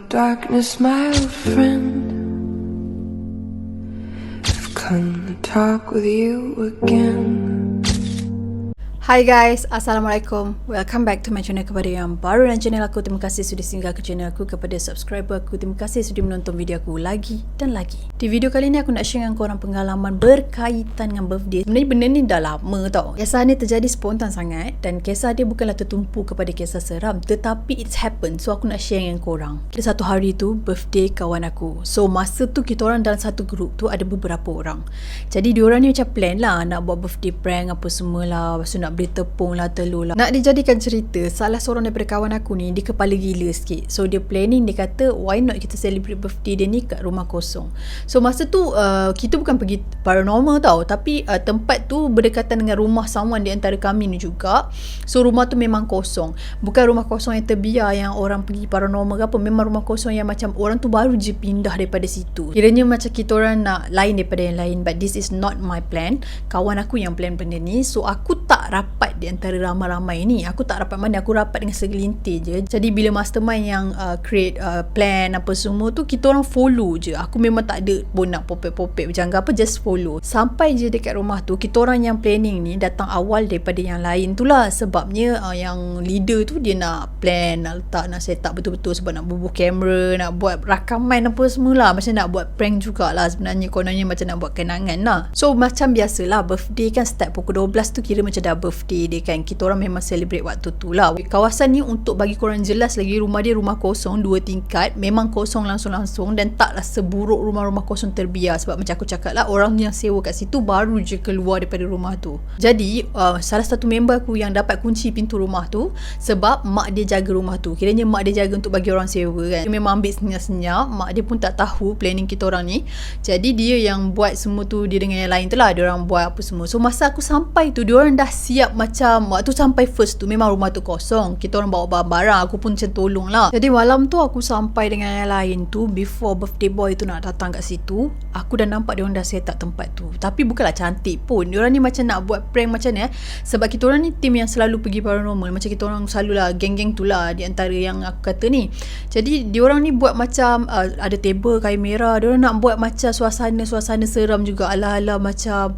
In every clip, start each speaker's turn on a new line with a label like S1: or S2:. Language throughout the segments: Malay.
S1: Darkness, my old friend, I've come to talk with you again.
S2: Hai guys, Assalamualaikum. Welcome back to my channel. Kepada yang baru dan channel aku, terima kasih sudah singgah ke channel aku. Kepada subscriber aku, terima kasih sudah menonton video aku lagi dan lagi. Di video kali ni aku nak share dengan korang pengalaman berkaitan dengan birthday. Sebenarnya benda ni dah lama tau. Kisah ni terjadi spontan sangat dan kisah dia bukanlah tertumpu kepada kisah seram, tetapi it's happened. So aku nak share dengan korang. Ada satu hari tu birthday kawan aku. So masa tu kita orang dalam satu group tu ada beberapa orang. Jadi diorang ni macam plan lah nak buat birthday prank apa semualah. Lepas tu nak beli tepung lah, telur lah. Nak dijadikan cerita, salah seorang daripada kawan aku ni, dia kepala gila sikit. So dia planning, dia kata why not kita celebrate birthday dia ni kat rumah kosong. So masa tu kita bukan pergi paranormal tau, tapi tempat tu berdekatan dengan rumah someone di antara kami ni juga. So rumah tu memang kosong. Bukan rumah kosong yang terbiar yang orang pergi paranormal ke apa. Memang rumah kosong yang macam orang tu baru je pindah daripada situ. Kiranya macam kita orang nak lain daripada yang lain, but this is not my plan. Kawan aku yang plan benda ni. So aku tak rapat di antara ramai-ramai ni. Aku tak rapat mana, aku rapat dengan segelintir je. Jadi bila mastermind yang create plan apa semua tu, kita orang follow je. Aku memang tak ada pun nak popek-popek berjangka apa, just follow. Sampai je dekat rumah tu, kita orang yang planning ni datang awal daripada yang lain tu lah. Sebabnya yang leader tu dia nak plan, nak letak, nak set up betul-betul sebab nak bubuh kamera, nak buat rakaman apa semualah. Macam nak buat prank jugalah sebenarnya, kononnya macam nak buat kenangan lah. So macam biasalah, birthday kan start pukul 12 tu kira macam dah birthday dia kan. Kita orang memang celebrate waktu tu lah. Kawasan ni untuk bagi korang jelas lagi, rumah dia rumah kosong 2 tingkat. Memang kosong langsung-langsung dan taklah seburuk rumah-rumah kosong terbiar. Sebab macam aku cakap lah, orang yang sewa kat situ baru je keluar daripada rumah tu. Jadi salah satu member aku yang dapat kunci pintu rumah tu, sebab mak dia jaga rumah tu. Kiranya mak dia jaga untuk bagi orang sewa kan. Dia memang ambil senyap-senyap. Mak dia pun tak tahu planning kita orang ni. Jadi dia yang buat semua tu, dia dengan yang lain tu lah, dia orang buat apa semua. So masa aku sampai tu, dia orang dah siap. Macam waktu sampai first tu memang rumah tu kosong. Kita orang bawa barang-barang, aku pun macam tolong lah. Jadi malam tu aku sampai dengan yang lain tu, before birthday boy tu nak datang kat situ, aku dah nampak dia orang dah set up tempat tu. Tapi bukanlah cantik pun. Dia orang ni macam nak buat prank macam ni sebab kita orang ni team yang selalu pergi paranormal. Macam kita orang selalulah geng-geng tu lah di antara yang aku kata ni. Jadi dia orang ni buat macam ada table kain merah. Dia orang nak buat macam suasana seram juga, ala-ala macam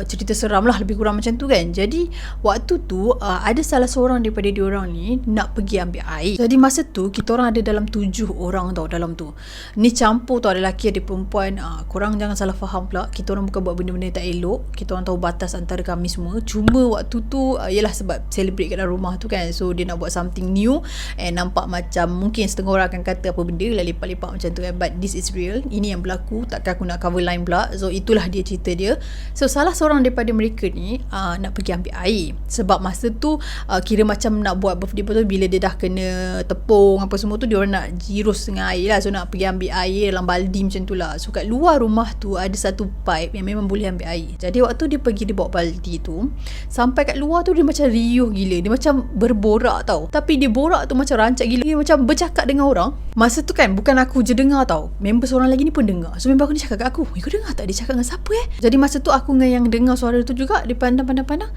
S2: cerita seram lah, lebih kurang macam tu kan. Jadi waktu tu ada salah seorang daripada diorang ni nak pergi ambil air. Jadi masa tu kita orang ada dalam 7 orang tau dalam tu. Ni campur tau, ada lelaki ada perempuan. Korang jangan salah faham pula, kita orang bukan buat benda-benda tak elok. Kita orang tahu batas antara kami semua. Cuma waktu tu yalah sebab celebrate kat dalam rumah tu kan. So dia nak buat something new and nampak macam mungkin setengah orang akan kata apa benda lah, lepak-lepak macam tu kan. But this is real. Ini yang berlaku. Takkan aku nak cover line pula. So itulah dia cerita dia. So salah seorang daripada mereka ni nak pergi ambil air. Sebab masa tu kira macam nak buat birthday betul, bila dia dah kena tepung apa semua tu, dia orang nak jirus dengan air lah. So nak pergi ambil air dalam baldi macam tu lah. So kat luar rumah tu ada satu pipe yang memang boleh ambil air. Jadi waktu dia pergi, dia bawa baldi tu, sampai kat luar tu dia macam riuh gila. Dia macam berborak tau. Tapi dia borak tu macam rancak gila. Dia macam bercakap dengan orang. Masa tu kan bukan aku je dengar tau, member seorang lagi ni pun dengar. So member aku ni cakap kat aku, kau dengar tak dia cakap dengan siapa Jadi masa tu aku dengan yang dengar suara tu juga, dia pandang-pandang,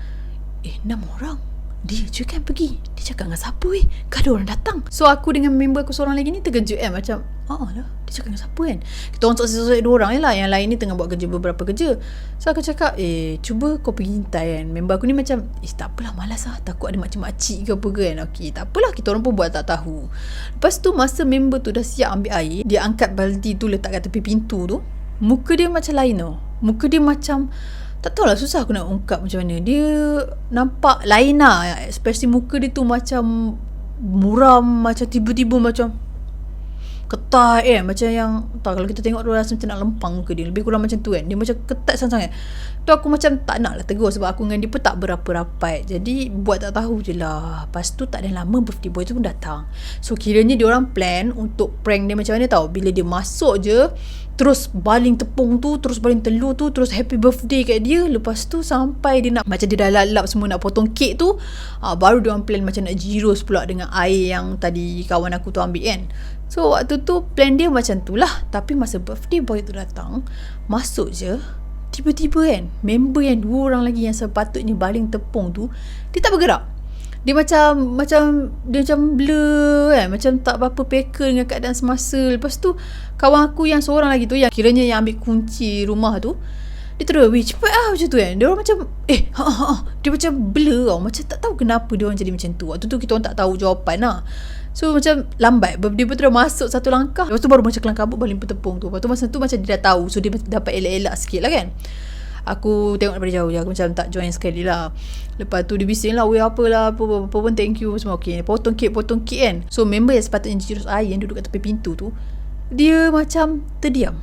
S2: 6 orang. Dia je kan pergi. Dia cakap dengan siapa Kan ada orang datang. So aku dengan member aku seorang lagi ni terkejut kan. Macam lah, dia cakap dengan siapa kan. Kita orang sosok-sosok 2 orang je lah. Yang lain ni tengah buat kerja, beberapa kerja. So aku cakap cuba kau pergi hintai kan. Member aku ni macam tak apalah, malas lah, takut ada makcik-makcik ke apa kan. Okay, tak apalah, kita orang pun buat tak tahu. Lepas tu masa member tu dah siap ambil air, dia angkat baldi tu letak kat tepi pintu tu. Muka dia macam lain tau. Muka dia macam tak tahulah, susah aku nak ungkap macam mana. Dia nampak lain lah. Especially muka dia tu macam muram, macam tiba-tiba macam ketat macam yang tak, kalau kita tengok dia rasa macam nak lempang muka dia. Lebih kurang macam tu kan. Dia macam ketat sangat. Tu aku macam tak nak lah tegur sebab aku dengan dia pun tak berapa rapat. Jadi buat tak tahu je lah. Lepas tu tak ada lama birthday boy tu pun datang. So kiranya dia orang plan untuk prank dia macam mana tau. Bila dia masuk je, terus baling tepung tu, terus baling telur tu, terus happy birthday kat dia. Lepas tu sampai dia nak, macam dia dah lap-lap semua nak potong kek tu, baru dia orang plan macam nak jirus pula dengan air yang tadi kawan aku tu ambil kan. So waktu tu plan dia macam tu lah. Tapi masa birthday boy tu datang, masuk je, tiba-tiba kan member yang 2 orang lagi yang sepatutnya baling tepung tu, dia tak bergerak. Dia macam blur kan, macam tak berapa peka dengan keadaan semasa. Lepas tu kawan aku yang seorang lagi tu, yang kiranya yang ambil kunci rumah tu, dia terus cepat macam tu kan. Dia orang macam dia macam blur tau, macam tak tahu kenapa dia orang jadi macam tu. Waktu tu kita orang tak tahu jawapan lah. So macam lambat, dia pun terus masuk satu langkah, lepas tu baru macam kelang kabut balik tepung tu. Lepas tu masa tu macam dia dah tahu, so dia dapat elak-elak sikit lah kan. Aku tengok daripada jauh je, aku macam tak join sekali lah. Lepas tu dia bising lah, apalah, apa pun thank you semua. Okay, potong kek kan. So member yang sepatutnya jurus air yang duduk kat tepi pintu tu, dia macam terdiam,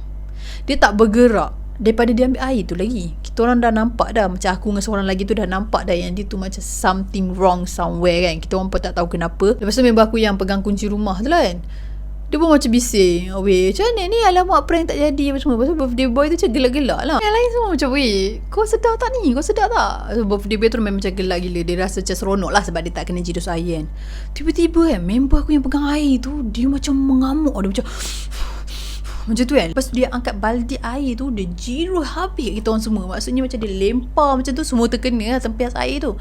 S2: dia tak bergerak daripada dia ambil air tu lagi. Kita orang dah nampak dah, macam aku dengan seorang lagi tu dah nampak dah yang dia tu macam something wrong somewhere kan. Kita orang pun tak tahu kenapa. Lepas tu member aku yang pegang kunci rumah tu lah kan, dia pun macam bising, weh macam mana ni, alamak prank tak jadi apa semua. Lepas tu birthday boy tu macam gelak-gelak lah. Yang lain semua macam, weh kau sedar tak ni, kau sedar tak. So, birthday boy tu memang macam gelak gila. Dia rasa macam seronok lah sebab dia tak kena jidus air kan. Tiba-tiba kan member aku yang pegang air tu, dia macam mengamuk. Dia macam macam tu kan. Lepas tu dia angkat baldi air tu, dia jiru habis kita orang semua. Maksudnya macam dia lempar macam tu, semua terkena lah tempias air tu.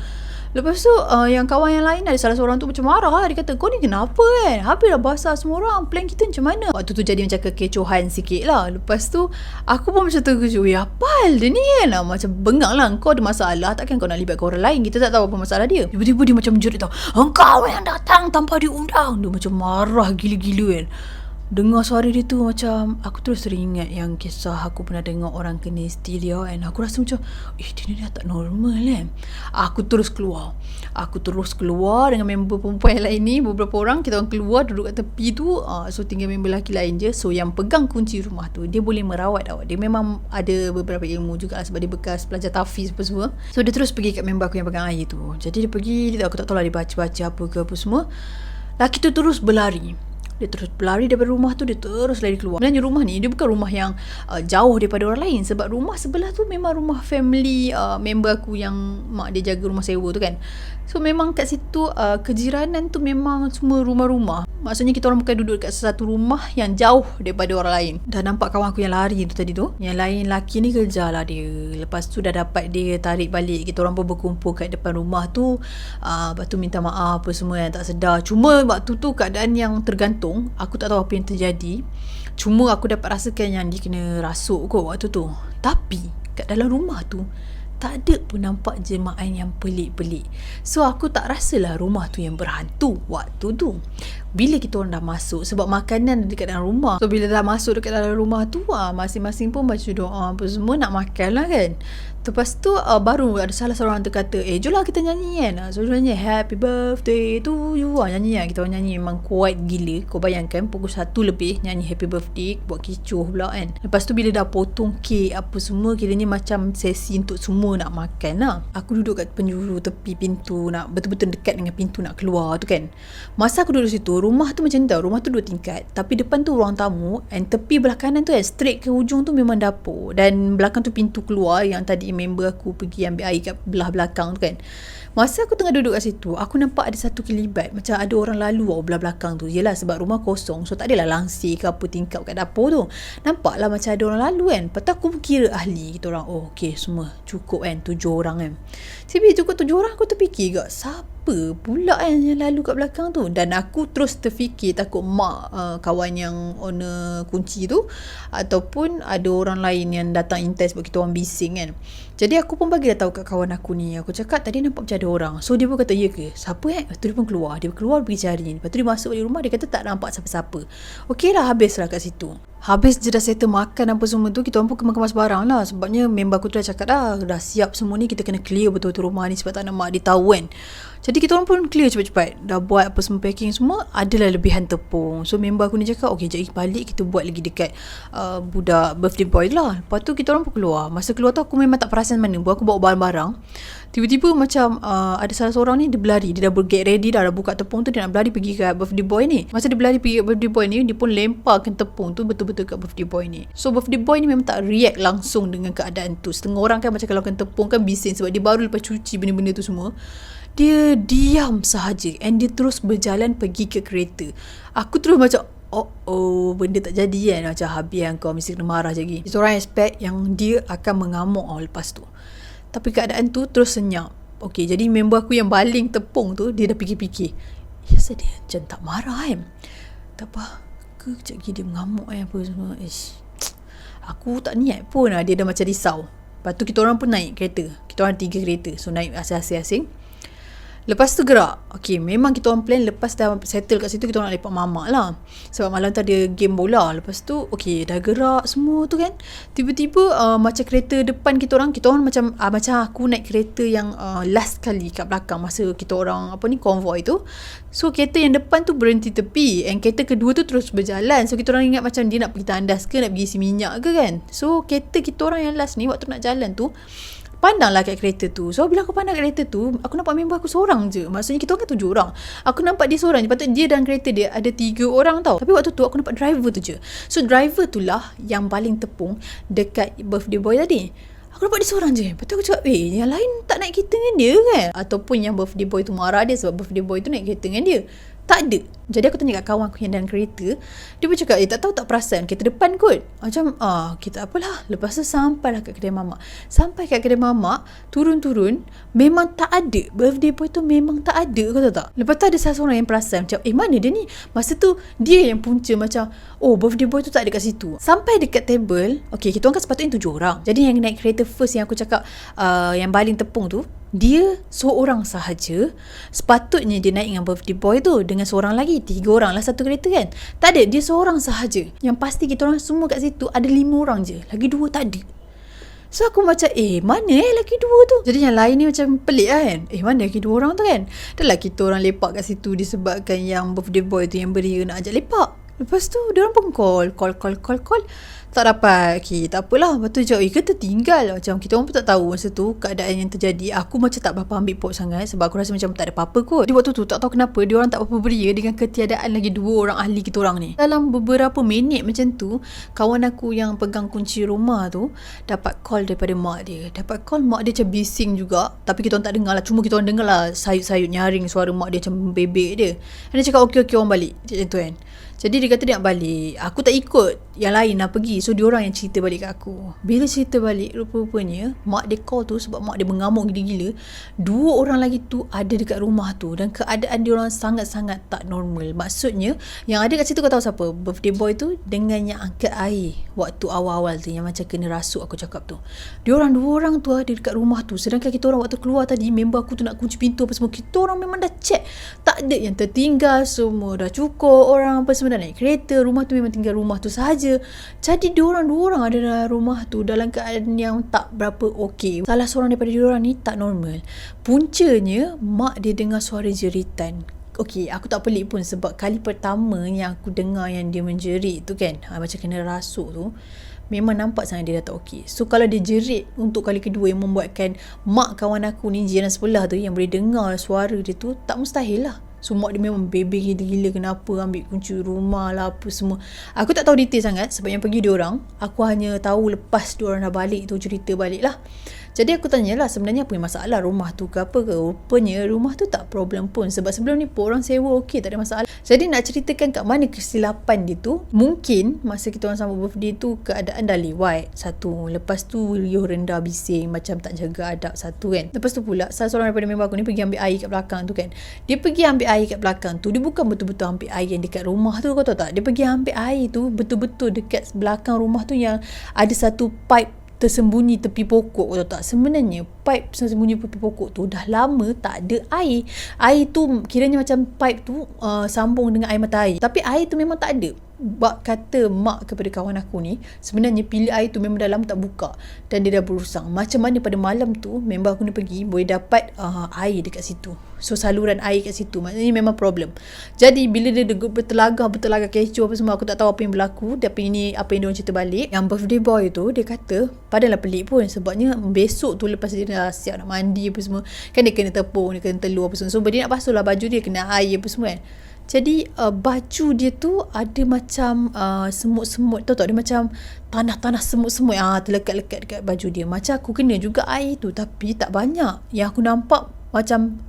S2: Lepas tu yang kawan yang lain ada salah seorang tu macam marah lah. Dia kata, kau ni kenapa kan, habis dah basah semua orang, plan kita macam mana. Waktu tu jadi macam kekecohan sikit lah. Lepas tu aku pun macam terkejut, apal dia ni kan. Macam bengang lah, kau ada masalah, takkan kau nak libatkan orang lain, kita tak tahu apa masalah dia. Tiba-tiba dia macam menjerit tau, engkau yang datang tanpa diundang. Dia macam marah gila-gila kan. Dengar suara dia tu macam, aku terus teringat yang kisah aku pernah dengar orang kena histeria kan. Aku rasa macam, dia ni dah tak normal kan. Aku terus keluar dengan member perempuan yang lain ni, beberapa orang. Kita orang keluar duduk kat tepi tu. So tinggal member lelaki lain je. So yang pegang kunci rumah tu, dia boleh merawat tau. Dia memang ada beberapa ilmu juga lah, sebab dia bekas pelajar tafiz apa semua. So dia terus pergi kat member aku yang pegang air tu. Jadi dia pergi, aku tak tahu lah dia baca-baca apa ke apa semua. Lelaki tu terus berlari. Dia terus berlari daripada rumah tu, dia terus lari keluar. Sebenarnya rumah ni, dia bukan rumah yang jauh daripada orang lain. Sebab rumah sebelah tu memang rumah family member aku yang mak dia jaga rumah sewa tu kan. So memang kat situ kejiranan tu memang semua rumah-rumah. Maksudnya kita orang bukan duduk kat satu rumah yang jauh daripada orang lain. Dah nampak kawan aku yang lari tu tadi tu. Yang lain laki ni kejar lah dia. Lepas tu dah dapat dia tarik balik. Kita orang pun berkumpul kat depan rumah tu. Lepas tu minta maaf apa semua yang tak sedar. Cuma waktu tu keadaan yang tergantung. Aku tak tahu apa yang terjadi. Cuma aku dapat rasakan yang dia kena rasuk kot waktu tu. Tapi kat dalam rumah tu tak ada pun nampak jemaah yang pelik-pelik. So aku tak rasalah rumah tu yang berhantu waktu tu. Bila kita orang dah masuk, sebab makanan dekat dalam rumah. So bila dah masuk dekat dalam rumah tu, masing-masing pun baca doa apa semua, nak makan lah kan. Lepas tu baru ada salah seorang tu kata, jomlah kita nyanyi kan. So nyanyi happy birthday to you. Nyanyi kan. Kita orang nyanyi memang kuat gila. Kau bayangkan pukul 1 lebih nyanyi happy birthday, buat kecoh pula kan. Lepas tu bila dah potong kek apa semua, kiranya macam sesi untuk semua nak makan lah. Aku duduk kat penjuru tepi pintu, nak betul-betul dekat dengan pintu nak keluar tu kan. Masa aku duduk situ, rumah tu macam ni tau. Rumah tu 2 tingkat, tapi depan tu ruang tamu, and tepi belah kanan tu straight ke hujung tu memang dapur, dan belakang tu pintu keluar yang tadi member aku pergi ambil air kat belah belakang tu kan. Masa aku tengah duduk kat situ, aku nampak ada satu kelibat, macam ada orang lalu belah belakang tu. Yelah sebab rumah kosong, so tak adalah langsir ke apa tingkap kat dapur tu. Nampak lah macam ada orang lalu kan. Lepas tu aku kira ahli kita orang, okay semua cukup kan, 7 orang kan. Tapi cukup 7 orang, aku terfikir gak, siapa pula kan yang lalu kat belakang tu. Dan aku terus terfikir takut mak kawan yang owner kunci tu, ataupun ada orang lain yang datang intens buat kita orang bising kan. Jadi aku pun bagi dah tahu kat kawan aku ni. Aku cakap tadi nampak macam ada orang. So dia pun kata, ya ke? Siapa Lepas tu dia pun keluar. Dia keluar pergi cari. Lepas tu dia masuk di rumah, dia kata tak nampak siapa-siapa. Okey lah, habis lah kat situ. Habis je dah settle makan apa semua tu, kita orang pun kemas-kemas barang lah. Sebabnya member aku tu dah cakap dah siap semua ni, kita kena clear betul-betul rumah ni sebab tak nak mak dia tahu kan. Jadi kita orang pun clear cepat-cepat. Dah buat apa semua, packing semua. Adalah lebihan tepung. So member aku ni cakap, okay jap balik kita buat lagi dekat budak birthday boy lah. Lepas tu kita orang pun keluar. Masa keluar tu aku memang tak perasan mana. Aku bawa barang-barang. Tiba-tiba macam ada salah seorang ni, dia berlari. Dia dah get ready dah buka tepung tu, dia nak berlari pergi ke birthday boy ni. Masa dia berlari pergi ke birthday boy ni, dia pun lemparkan tepung tu betul-betul kat birthday boy ni. So birthday boy ni memang tak react langsung dengan keadaan tu. Setengah orang kan macam kalau kena tepung kan bising, sebab dia baru lepas cuci benda-benda tu semua. Dia diam sahaja, and dia terus berjalan pergi ke kereta. Aku terus macam, benda tak jadi kan. Macam habis yang kau mesti kena marah je lagi. Kita orang expect yang dia akan mengamuk lepas tu. Tapi keadaan tu terus senyap. Okay, jadi member aku yang baling tepung tu, dia dah fikir-fikir. Yes, dia macam tak marah kan. Tak apa, ke kejap lagi dia mengamuk apa semua. Aku tak niat pun lah. Dia dah macam risau. Lepas tu kita orang pun naik kereta. Kita orang 3 kereta. So naik asing-asing. Lepas tu gerak. Okay, memang kita orang plan lepas dah settle kat situ, kita orang nak lepak mamak lah. Sebab malam tu ada game bola. Lepas tu, okay, dah gerak semua tu kan. Tiba-tiba macam kereta depan kita orang macam aku naik kereta yang last kali kat belakang masa kita orang konvoy tu. So kereta yang depan tu berhenti tepi, and kereta kedua tu terus berjalan. So kita orang ingat macam dia nak pergi tandas ke, nak pergi isi minyak ke kan. So kereta kita orang yang last ni waktu nak jalan tu, pandanglah kat kereta tu. So bila aku pandang kat kereta tu, aku nampak member aku seorang je. Maksudnya kita orang kan 7 orang. Aku nampak dia seorang je. Patut dia dan kereta dia ada 3 orang tau. Tapi waktu tu aku nampak driver tu je. So driver tu lah yang baling tepung dekat birthday boy tadi. Aku nampak dia seorang je. Lepas tu aku cakap, yang lain tak naik kereta dengan dia kan? Ataupun yang birthday boy tu marah dia sebab birthday boy tu naik kereta dengan dia. Tak ada. Jadi aku tanya kat kawan aku yang dalam kereta. Dia pun cakap, tak tahu tak perasan kereta depan kot. Macam, kita apalah. Lepas tu sampailah kat kedai mamak. Sampai kat kedai mamak, turun-turun, memang tak ada. Birthday boy tu memang tak ada. Kau tahu tak? Lepas tu ada salah seorang yang perasan. Macam, mana dia ni? Masa tu, dia yang punca macam, birthday boy tu tak ada kat situ. Sampai dekat table, okay, kita orang kan sepatutnya 7 orang. Jadi yang naik kereta first yang aku cakap, yang baling tepung tu, dia seorang sahaja. Sepatutnya dia naik dengan birthday boy tu dengan seorang lagi, 3 orang lah satu kereta kan. Tak ada, dia seorang sahaja. Yang pasti kita orang semua kat situ ada 5 orang je, lagi 2 tak ada. So aku macam mana lagi 2 tu. Jadi yang lain ni macam pelik kan. Mana lagi 2 orang tu kan. Dah lah kita orang lepak kat situ disebabkan yang birthday boy tu yang beria nak ajak lepak. Lepas tu dia orang pun call. Tak dapat. Okay, tak apalah. Lepas tu jawab, ke tertinggal. Macam kita orang pun tak tahu masa tu keadaan yang terjadi. Aku macam tak berapa ambil pot sangat sebab aku rasa macam tak ada apa-apa kot. Di waktu tu tak tahu kenapa dia orang tak apa-apa beria dengan ketiadaan lagi 2 orang ahli kita orang ni. Dalam beberapa minit macam tu, kawan aku yang pegang kunci rumah tu dapat call daripada mak dia. Dapat call mak dia macam bising juga. Tapi kita orang tak dengar lah. Cuma kita orang dengar lah sayut-sayut nyaring suara mak dia macam bebek dia. Dan dia cakap okey orang balik. Macam tu kan. Jadi dia kata dia nak balik. Aku tak ikut. Yang lain nak pergi. So diorang yang cerita balik kat aku. Bila cerita balik, rupa-rupanya mak dia call tu sebab mak dia mengamuk gila-gila. 2 orang lagi tu ada dekat rumah tu. Dan keadaan diorang sangat-sangat tak normal. Maksudnya yang ada kat situ kau tahu siapa? Birthday boy tu dengan yang angkat air waktu awal-awal tu, yang macam kena rasuk aku cakap tu. Diorang 2 orang tu ada dekat rumah tu. Sedangkan kita orang waktu keluar tadi, member aku tu nak kunci pintu apa semua, kita orang memang dah check. Tak ada yang tertinggal. Semua dah cukup. Orang apa semua dah naik kereta. Rumah tu memang tinggal rumah tu sahaja. Jadi diorang 2 orang ada dalam rumah tu dalam keadaan yang tak berapa okey. Salah seorang daripada diorang ni tak normal. Puncanya mak dia dengar suara jeritan. Okey, aku tak pelik pun sebab kali pertama yang aku dengar yang dia menjerit tu kan, macam kena rasuk tu, memang nampak sangat dia dah tak okey. So kalau dia jerit untuk kali kedua yang membuatkan mak kawan aku ni, jiran sebelah tu yang boleh dengar suara dia tu, tak mustahil lah. So mak dia memang bebek gila-gila kenapa ambil kunci rumah lah apa semua. Aku tak tahu detail sangat sebab yang pergi diorang. Aku hanya tahu lepas diorang dah balik tu cerita balik lah. Jadi aku tanyalah sebenarnya apa yang masalah rumah tu ke apa ke. Rupanya rumah tu tak problem pun sebab sebelum ni pun orang sewa okey, tak ada masalah. Jadi nak ceritakan kat mana kesilapan dia tu, mungkin masa kita orang sambut birthday tu keadaan dah lewat satu. Lepas tu riuh rendah bising macam tak jaga adab satu kan. Lepas tu pula salah seorang daripada member aku ni pergi ambil air kat belakang tu kan. Dia pergi ambil air kat belakang tu, dia bukan betul-betul ambil air yang dekat rumah tu, kau tahu tak? Dia pergi ambil air tu betul-betul dekat belakang rumah tu yang ada satu pipe tersembunyi tepi pokok, kau tahu tak? Sebenarnya pipe tersembunyi tepi pokok tu dah lama tak ada air. Air tu kiranya macam pipe tu sambung dengan air mata air. Tapi air tu memang tak ada. Bak kata mak kepada kawan aku ni, sebenarnya pilih air tu memang dah lama tak buka dan dia dah berusang. Macam mana pada malam tu member aku ni pergi boleh dapat air dekat situ. So saluran air kat situ, maknanya memang problem. Jadi bila dia bertelagah kecoh apa semua, aku tak tahu apa yang berlaku. Tapi ini apa yang dia orang cerita balik. Yang birthday boy tu dia kata padahal pelik pun sebabnya besok tu lepas dia dah siap nak mandi apa semua kan, dia kena tepung, dia kena telur apa semua. So dia nak basuh lah baju dia, kena air apa semua kan. Jadi baju dia tu ada macam semut-semut, tahu tak? Dia macam tanah-tanah semut-semut terlekat-lekat dekat baju dia. Macam aku kena juga air tu tapi tak banyak. Yang aku nampak macam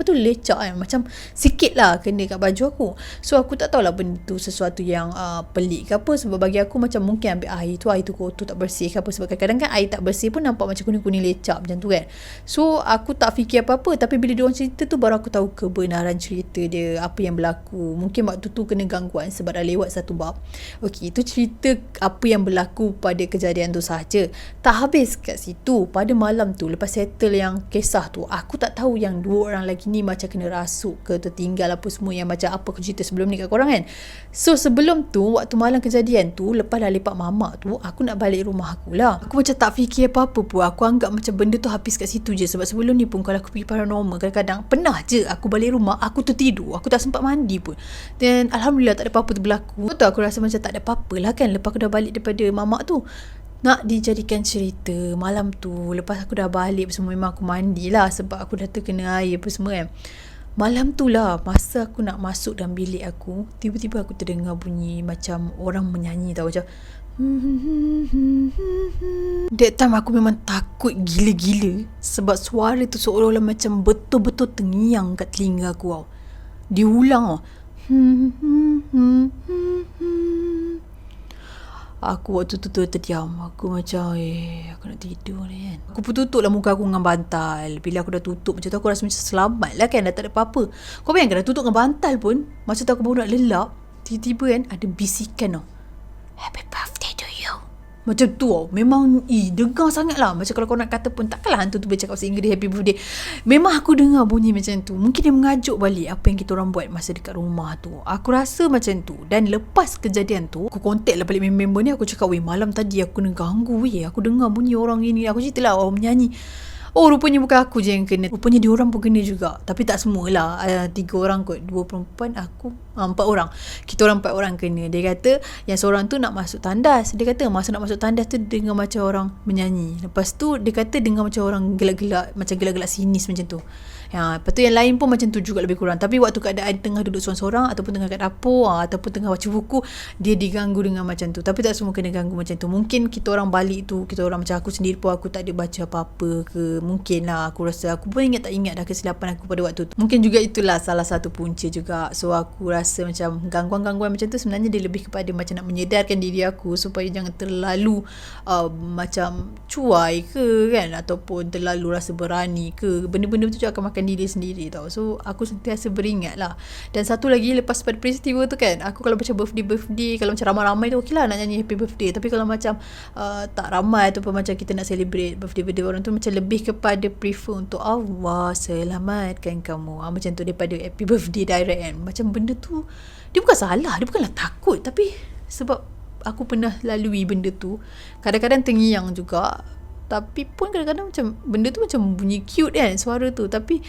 S2: lecak kan, macam sikit lah kena kat baju aku. So aku tak tahulah benda tu sesuatu yang pelik ke apa, sebab bagi aku macam mungkin ambil air tu kotor tak bersih ke apa, sebab kadang-kadang kan air tak bersih pun nampak macam kuning-kuning lecak macam tu kan. So aku tak fikir apa-apa, tapi bila diorang cerita tu baru aku tahu kebenaran cerita dia, apa yang berlaku. Mungkin waktu tu kena gangguan sebab dah lewat satu bab. Okey, itu cerita apa yang berlaku pada kejadian tu sahaja. Tak habis kat situ. Pada malam tu lepas settle yang kisah tu, aku tak tahu yang dua orang lagi ni macam kena rasuk ke tertinggal apa semua, yang macam apa aku cerita sebelum ni kat korang kan. So sebelum tu, waktu malam kejadian tu, lepas dah lepak mamak tu, aku nak balik rumah aku lah. Aku macam tak fikir apa-apa pun. Aku anggap macam benda tu habis kat situ je. Sebab sebelum ni pun kalau aku pergi paranormal, kadang-kadang pernah je aku balik rumah, aku tertidur, aku tak sempat mandi pun, dan Alhamdulillah tak ada apa-apa tu berlaku. Betul, aku rasa macam tak ada apa-apa lah kan lepas aku dah balik daripada mamak tu. Nak dijadikan cerita malam tu, lepas aku dah balik semua, memang aku mandi lah sebab aku dah terkena air apa semua kan. Malam tu lah, masa aku nak masuk dalam bilik aku, tiba-tiba aku terdengar bunyi macam orang menyanyi tau, macam that time aku memang takut gila-gila sebab suara tu seolah-olah macam betul-betul terngiang kat telinga aku tau. Diulang tau. Aku waktu tu terdiam. Aku macam aku nak tidur ni kan. Aku pun tutup lah muka aku dengan bantal. Bila aku dah tutup macam tu, aku rasa macam selamat lah kan, dah tak ada apa-apa. Kau bayangkan dah tutup dengan bantal pun, masa tu aku baru nak lelap, tiba-tiba kan ada bisikan tau, happy birthday to you. Macam tu tau. Memang dengar sangat lah. Macam kalau kau nak kata pun, takkanlah hantu tu bercakap bahasa Inggeris happy birthday. Memang aku dengar bunyi macam tu. Mungkin dia mengajuk balik apa yang kita orang buat masa dekat rumah tu. Aku rasa macam tu. Dan lepas kejadian tu, aku contact lah balik member ni. Aku cakap, malam tadi aku kena ganggu aku dengar bunyi orang ini. Aku cerita lah orang menyanyi. Oh, rupanya bukan aku je yang kena. Rupanya diorang pun kena juga. Tapi tak semualah. 3 orang kot. 2 perempuan, aku 4 orang. Kita orang 4 orang kena. Dia kata yang seorang tu nak masuk tandas. Dia kata masa nak masuk tandas tu dengar macam orang menyanyi. Lepas tu dia kata dengar macam orang gelak-gelak, macam gelak-gelak sinis macam tu. Lepas tu yang lain pun macam tu juga lebih kurang. Tapi waktu keadaan tengah duduk seorang-seorang ataupun tengah kat dapur ataupun tengah baca buku, dia diganggu dengan macam tu. Tapi tak semua kena ganggu macam tu. Mungkin kita orang balik tu, kita orang macam aku sendiri pun aku tak ada baca apa-apa ke. Mungkin lah, aku rasa aku pun tak ingat dah kesilapan aku pada waktu tu. Mungkin juga itulah salah satu punca juga. So aku rasa macam gangguan-gangguan macam tu sebenarnya dia lebih kepada macam nak menyedarkan diri aku supaya jangan terlalu macam cuai ke kan, ataupun terlalu rasa berani ke. Benda-benda tu akan makan diri sendiri tau. So aku sentiasa beringat lah. Dan satu lagi, lepas pada peristiwa tu kan, aku kalau macam birthday, kalau macam ramai-ramai tu okey lah nak nyanyi happy birthday. Tapi kalau macam tak ramai ataupun macam kita nak celebrate birthday orang tu, macam lebih kepada prefer untuk Allah selamatkan kamu, macam tu, daripada happy birthday direct kan. Macam benda tu dia bukan salah, dia bukanlah takut, tapi sebab aku pernah lalui benda tu, kadang-kadang terngiang juga. Tapi pun kadang-kadang macam benda tu macam bunyi cute kan suara tu, tapi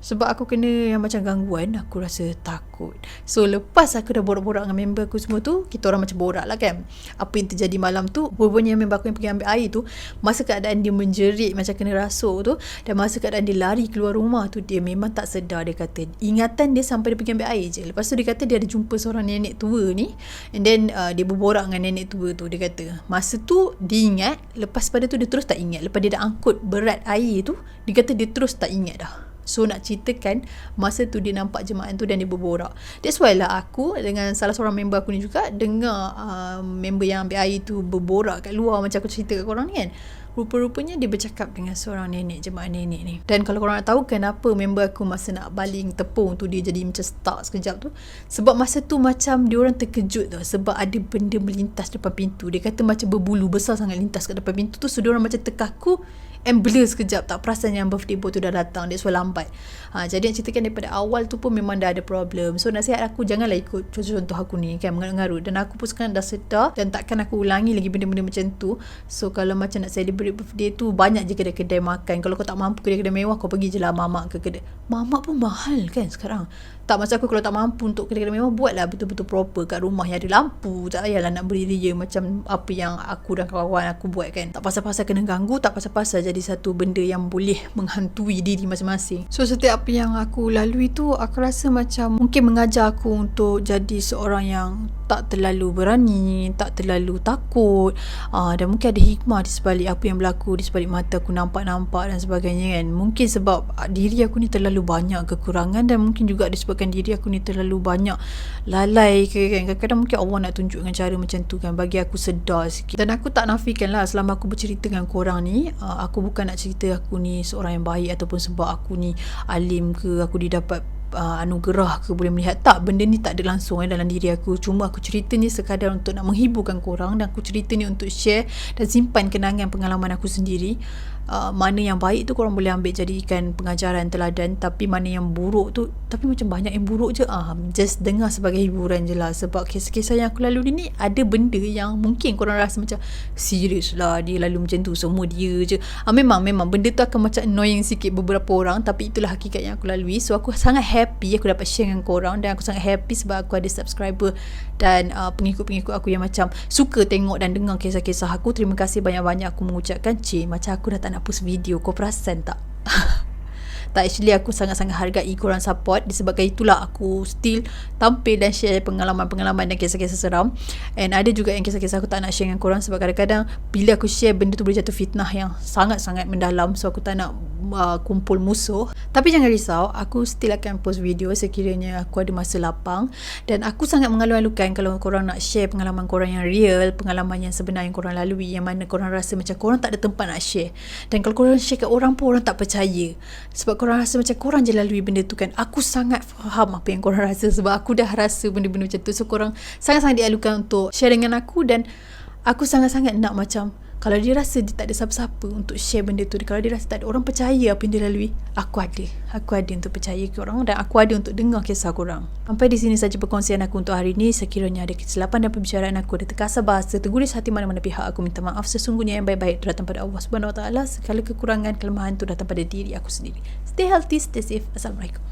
S2: sebab aku kena yang macam gangguan, aku rasa takut. So lepas aku dah borak-borak dengan member aku semua tu, kita orang macam borak lah kan apa yang terjadi malam tu. Rupanya member aku yang pergi ambil air tu, masa keadaan dia menjerit macam kena rasuk tu, dan masa keadaan dia lari keluar rumah tu, dia memang tak sedar. Dia kata ingatan dia sampai dia pergi ambil air je. Lepas tu dia kata dia ada jumpa seorang nenek tua ni, and then dia berborak dengan nenek tua tu. Dia kata masa tu dia ingat, lepas pada tu dia terus tak ingat. Lepas dia dah angkut berat air tu, dia kata dia terus tak ingat dah. So nak ceritakan masa tu dia nampak jemaah tu dan dia berborak. That's why lah aku dengan salah seorang member aku ni juga dengar member yang ambil air tu berborak kat luar, macam aku cerita kat korang ni kan. Rupa-rupanya dia bercakap dengan seorang nenek, jemaah nenek ni. Dan kalau korang nak tahu kenapa member aku masa nak baling tepung tu dia jadi macam stuck sekejap tu, sebab masa tu macam diorang terkejut tau, sebab ada benda melintas depan pintu. Dia kata macam berbulu besar sangat lintas kat depan pintu tu. So diorang macam terkaku and blur sekejap, tak perasan yang birthday boy tu dah datang. That's why lambat. Jadi nak ceritakan daripada awal tu pun memang dah ada problem. So nasihat aku, janganlah ikut contoh aku ni kan, mengarut-ngarut. Dan aku pun sekarang dah sedar dan takkan aku ulangi lagi benda-benda macam tu. So kalau macam nak celebrate birthday tu, banyak je kedai-kedai makan. Kalau kau tak mampu kedai-kedai mewah, kau pergi je lah mamak ke kedai. Mamak pun mahal kan sekarang. Tak, maksud aku kalau tak mampu untuk kedai-kedai mewah, buatlah betul-betul proper kat rumah yang ada lampu. Tak payahlah nak berdiri je macam apa yang aku dan kawan aku buat kan. Tak pasal-pasal kena ganggu, tak pasal-pasal jadi satu benda yang boleh menghantui diri masing-masing. So setiap apa yang aku lalui tu, aku rasa macam mungkin mengajar aku untuk jadi seorang yang tak terlalu berani, tak terlalu takut, dan mungkin ada hikmah di sebalik apa yang berlaku, di sebalik mata aku nampak-nampak dan sebagainya kan. Mungkin sebab diri aku ni terlalu banyak kekurangan, dan mungkin juga disebabkan diri aku ni terlalu banyak lalai ke kan. Kadang-kadang mungkin Allah nak tunjuk dengan cara macam tu kan, bagi aku sedar sikit. Dan aku tak nafikan lah, selama aku bercerita dengan korang ni, aku bukan nak cerita aku ni seorang yang baik ataupun sebab aku ni alim ke, aku didapat anugerah ke, boleh melihat. Tak, benda ni tak ada langsung dalam diri aku. Cuma aku cerita ni sekadar untuk nak menghiburkan korang, dan aku cerita ni untuk share dan simpan kenangan pengalaman aku sendiri. Mana yang baik tu korang boleh ambil jadikan pengajaran, teladan, tapi mana yang buruk tu, tapi macam banyak yang buruk je, just dengar sebagai hiburan je lah. Sebab kisah-kisah yang aku lalui ni ada benda yang mungkin korang rasa macam serius lah dia lalu macam tu, semua dia je. Memang benda tu akan macam annoying sikit beberapa orang, tapi itulah hakikat yang aku lalui. So aku sangat happy aku dapat share dengan korang, dan aku sangat happy sebab aku ada subscriber dan pengikut-pengikut aku yang macam suka tengok dan dengar kisah-kisah aku. Terima kasih banyak-banyak aku mengucapkan. Macam aku dah tak nak post video, kau perasan tak? Tak, actually aku sangat-sangat hargai korang support. Disebabkan itulah aku still tampil dan share pengalaman-pengalaman dan kisah-kisah seram. And ada juga yang kisah-kisah aku tak nak share dengan korang, sebab kadang-kadang bila aku share, benda tu boleh jatuh fitnah yang sangat-sangat mendalam. So aku tak nak kumpul musuh. Tapi jangan risau, aku still akan post video sekiranya aku ada masa lapang. Dan aku sangat mengalu-alukan kalau korang nak share pengalaman korang yang real, pengalaman yang sebenar yang korang lalui, yang mana korang rasa macam korang tak ada tempat nak share. Dan kalau korang share kat orang pun, orang tak percaya, sebab korang rasa macam korang je lalui benda tu kan. Aku sangat faham apa yang korang rasa, sebab aku dah rasa benda-benda macam tu. So korang sangat-sangat dialukan untuk share dengan aku, dan aku sangat-sangat nak macam kalau dia rasa dia tak ada siapa-siapa untuk share benda tu, kalau dia rasa tak ada orang percaya apa yang dia lalui, aku ada untuk percaya korang, dan aku ada untuk dengar kisah korang. Sampai di sini saja perkongsian aku untuk hari ini. Sekiranya ada kesilapan dan pembicaraan aku ada terkasar bahasa, terguris hati mana-mana pihak, aku minta maaf. Sesungguhnya yang baik-baik itu datang pada Allah Subhanahu Wa Taala. Segala kekurangan, kelemahan itu datang pada diri aku sendiri. Stay healthy, stay safe. Assalamualaikum.